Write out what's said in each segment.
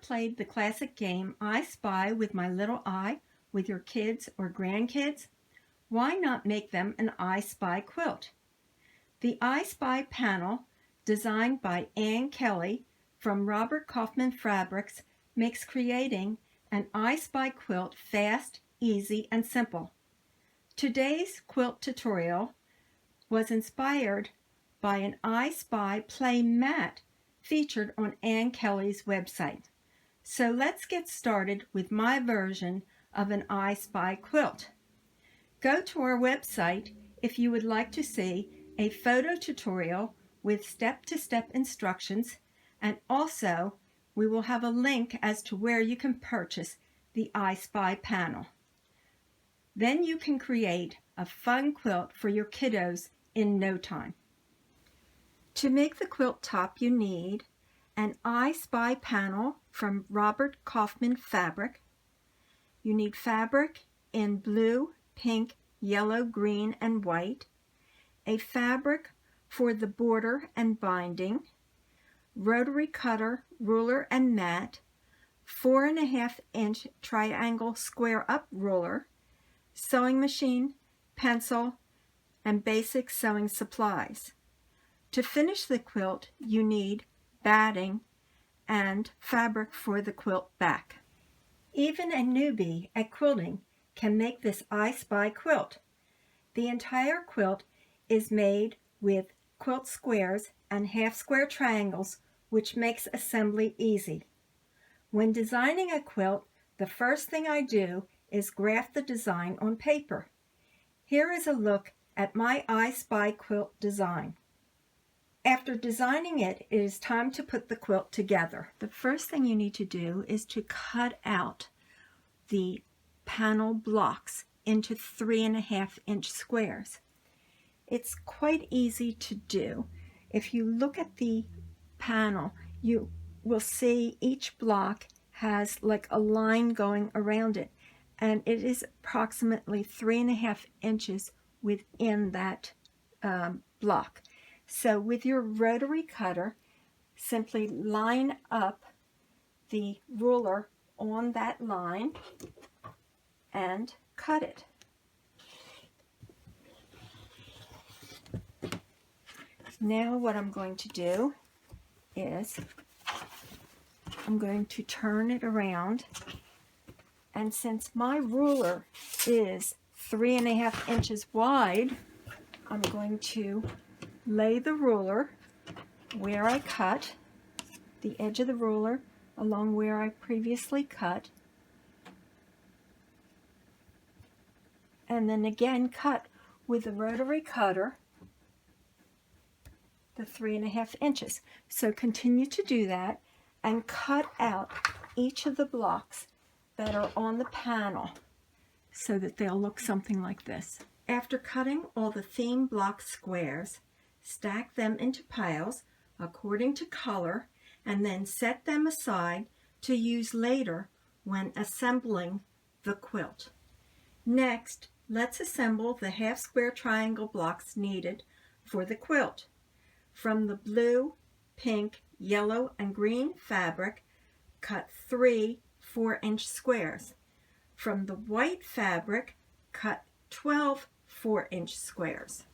played the classic game I Spy with my little eye with your kids or grandkids? Why not make them an I Spy quilt? The I Spy panel, designed by Ann Kelly from Robert Kaufman Fabrics, makes creating an I Spy quilt fast, easy, and simple. Today's quilt tutorial was inspired by an I Spy play mat featured on Ann Kelly's website. So let's get started with my version of an I Spy quilt. Go to our website if you would like to see a photo tutorial with step-to-step instructions, and also we will have a link as to where you can purchase the I Spy panel. Then you can create a fun quilt for your kiddos in no time. To make the quilt top, you need an I Spy panel from Robert Kaufman Fabric. You need fabric in blue, pink, yellow, green, and white, a fabric for the border and binding, rotary cutter, ruler, and mat, 4.5-inch triangle square up ruler, sewing machine, pencil, and basic sewing supplies. To finish the quilt, you need batting and fabric for the quilt back. Even a newbie at quilting can make this I Spy quilt. The entire quilt is made with quilt squares and half-square triangles, which makes assembly easy. When designing a quilt, the first thing I do is graph the design on paper. Here is a look at my I Spy quilt design. After designing it, it is time to put the quilt together. The first thing you need to do is to cut out the panel blocks into 3.5-inch squares. It's quite easy to do. If you look at the panel, you will see each block has like a line going around it, and it is approximately 3.5 inches within that block. So with your rotary cutter, simply line up the ruler on that line and cut it. Now what I'm going to do is I'm going to turn it around, and since my ruler is 3.5 inches wide, I'm going to lay the ruler where I cut, the edge of the ruler along where I previously cut, and then again cut with the rotary cutter the 3.5 inches. So continue to do that and cut out each of the blocks that are on the panel so that they'll look something like this. After cutting all the theme block squares, stack them into piles according to color, and then set them aside to use later when assembling the quilt. Next, let's assemble the half-square triangle blocks needed for the quilt. From the blue, pink, yellow, and green fabric, cut 3 4-inch squares. From the white fabric, cut 12 4-inch squares.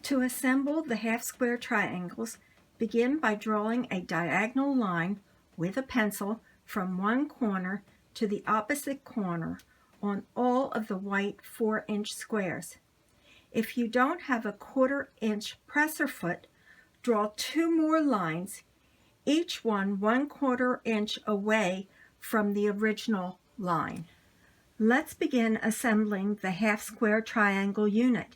To assemble the half-square triangles, begin by drawing a diagonal line with a pencil from one corner to the opposite corner on all of the white 4-inch squares. If you don't have a 1/4-inch presser foot, draw 2 more lines, each one 1/4 inch away from the original line. Let's begin assembling the half-square triangle unit.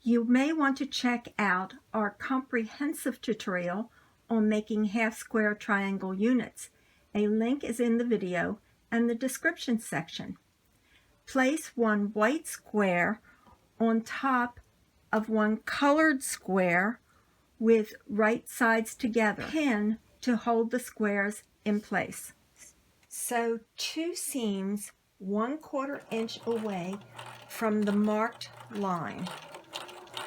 You may want to check out our comprehensive tutorial on making half-square triangle units. A link is in the video and the description section. Place one white square on top of one colored square with right sides together. Pin to hold the squares in place. Sew 2 seams 1/4 inch away from the marked line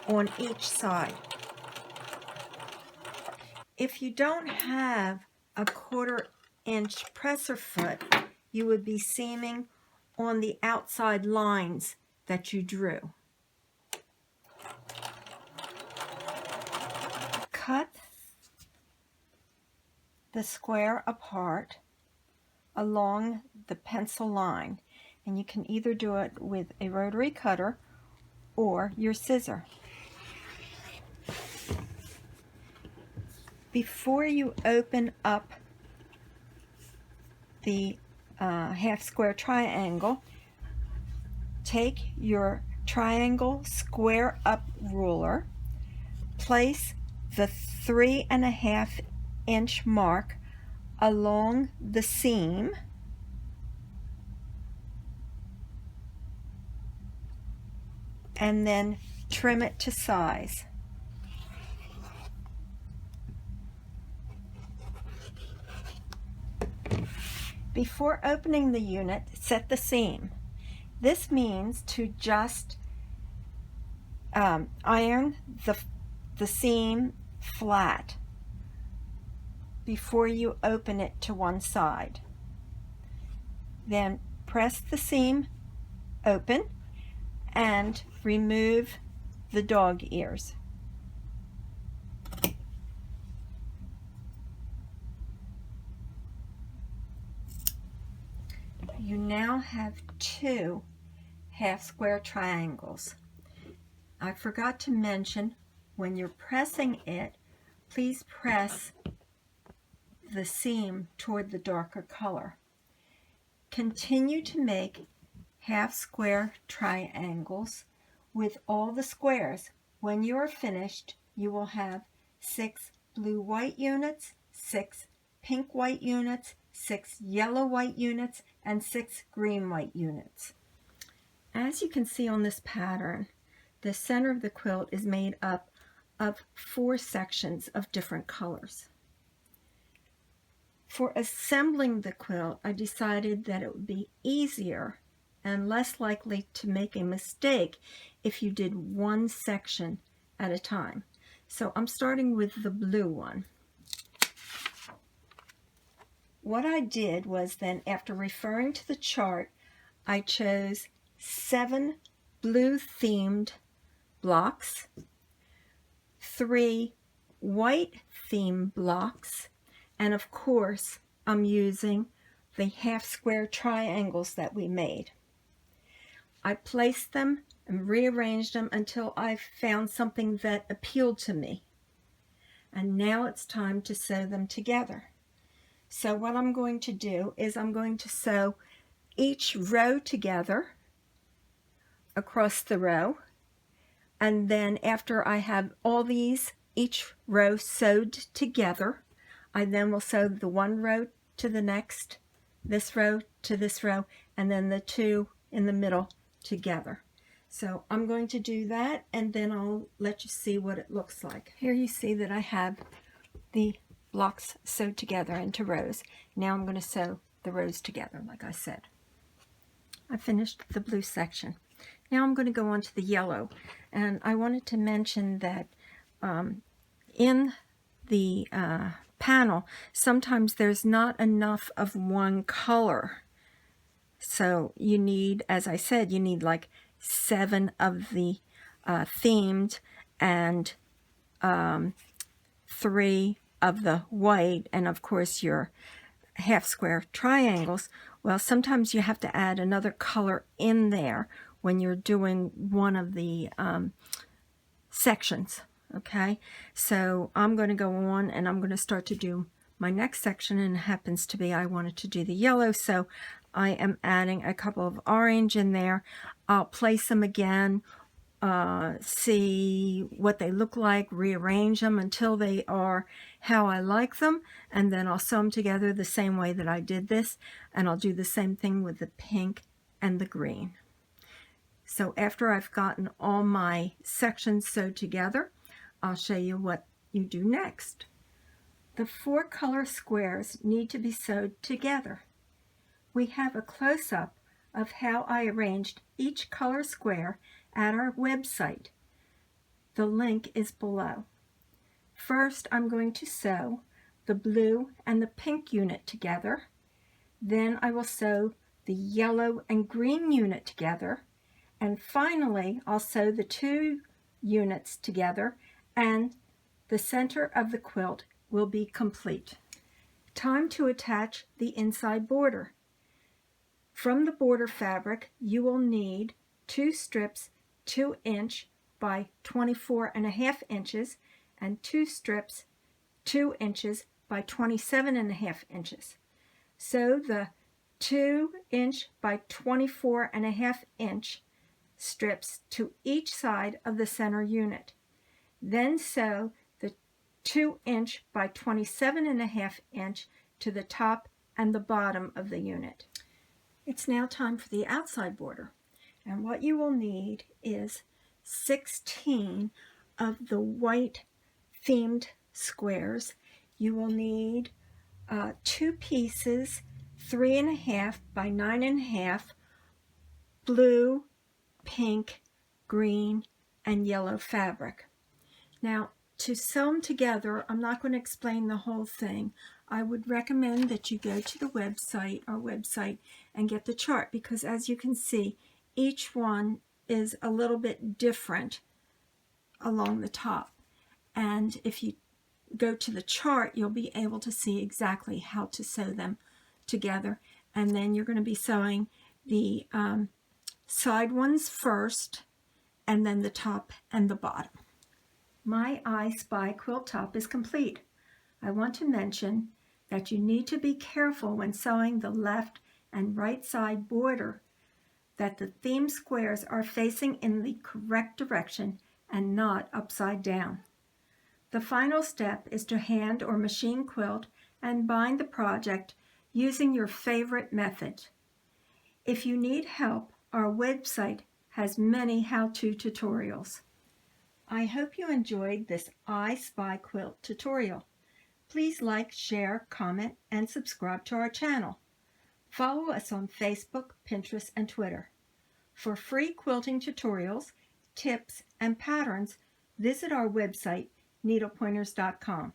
on each side. If you don't have a 1/4 inch presser foot, you would be seaming on the outside lines that you drew. Cut the square apart along the pencil line, and you can either do it with a rotary cutter or your scissor. Before you open up the half square triangle, take your triangle square up ruler, place the 3.5 inch mark along the seam, and then trim it to size. Before opening the unit, set the seam. This means to just iron the seam flat before you open it to one side. Then press the seam open and remove the dog ears. You now have 2 half square triangles. I forgot to mention, when you're pressing it, please press the seam toward the darker color. Continue to make half square triangles with all the squares. When you are finished, you will have 6 blue-white units, 6 pink-white units, 6 yellow-white units, and 6 green-white units. As you can see on this pattern, the center of the quilt is made up of 4 sections of different colors. For assembling the quilt, I decided that it would be easier and less likely to make a mistake if you did one section at a time. So I'm starting with the blue one. What I did was then, after referring to the chart, I chose 7 blue themed blocks, 3 white theme blocks, and of course I'm using the half square triangles that we made. I placed them and rearranged them until I found something that appealed to me. And now it's time to sew them together. So what I'm going to do is I'm going to sew each row together across the row, and then after I have all these, each row sewed together, I then will sew the one row to the next, this row to this row, and then the 2 in the middle together. So I'm going to do that, and then I'll let you see what it looks like. Here you see that I have the blocks sewed together into rows. Now I'm going to sew the rows together, like I said. I finished the blue section. Now I'm going to go on to the yellow, and I wanted to mention that in the panel, sometimes there's not enough of one color. So you need, as I said, you need like 7 of the themed and 3 of the white, and of course your half square triangles. Well, sometimes you have to add another color in there when you're doing one of the sections. Okay, so I'm going to go on and I'm going to start to do my next section, and it happens to be I wanted to do the yellow, so I am adding a couple of orange in there. I'll place them again, see what they look like, rearrange them until they are how I like them, and then I'll sew them together the same way that I did this, and I'll do the same thing with the pink and the green. So after I've gotten all my sections sewed together, I'll show you what you do next. The 4 color squares need to be sewed together. We have a close-up of how I arranged each color square at our website. The link is below. First, I'm going to sew the blue and the pink unit together. Then I will sew the yellow and green unit together. And finally, I'll sew the two units together and the center of the quilt will be complete. Time to attach the inside border. From the border fabric, you will need 2 strips 2" by 24.5 inches and 2 strips 2 inches by 27.5 inches. Sew the 2" by 24.5 inch strips to each side of the center unit. Then sew the 2" by 27.5 inch to the top and the bottom of the unit. It's now time for the outside border, and what you will need is 16 of the white themed squares. You will need 2 pieces 3.5 by 9.5 blue, pink, green, and yellow fabric. Now, to sew them together, I'm not going to explain the whole thing. I would recommend that you go to the website, our website, and get the chart, because as you can see, each one is a little bit different along the top. And if you go to the chart, you'll be able to see exactly how to sew them together. And then you're going to be sewing the side ones first, and then the top and the bottom. My I Spy Quilt top is complete. I want to mention that you need to be careful when sewing the left and right side border that the theme squares are facing in the correct direction and not upside down. The final step is to hand or machine quilt and bind the project using your favorite method. If you need help, our website has many how-to tutorials. I hope you enjoyed this I Spy Quilt tutorial. Please like, share, comment, and subscribe to our channel. Follow us on Facebook, Pinterest, and Twitter. For free quilting tutorials, tips, and patterns, visit our website, needlepointers.com.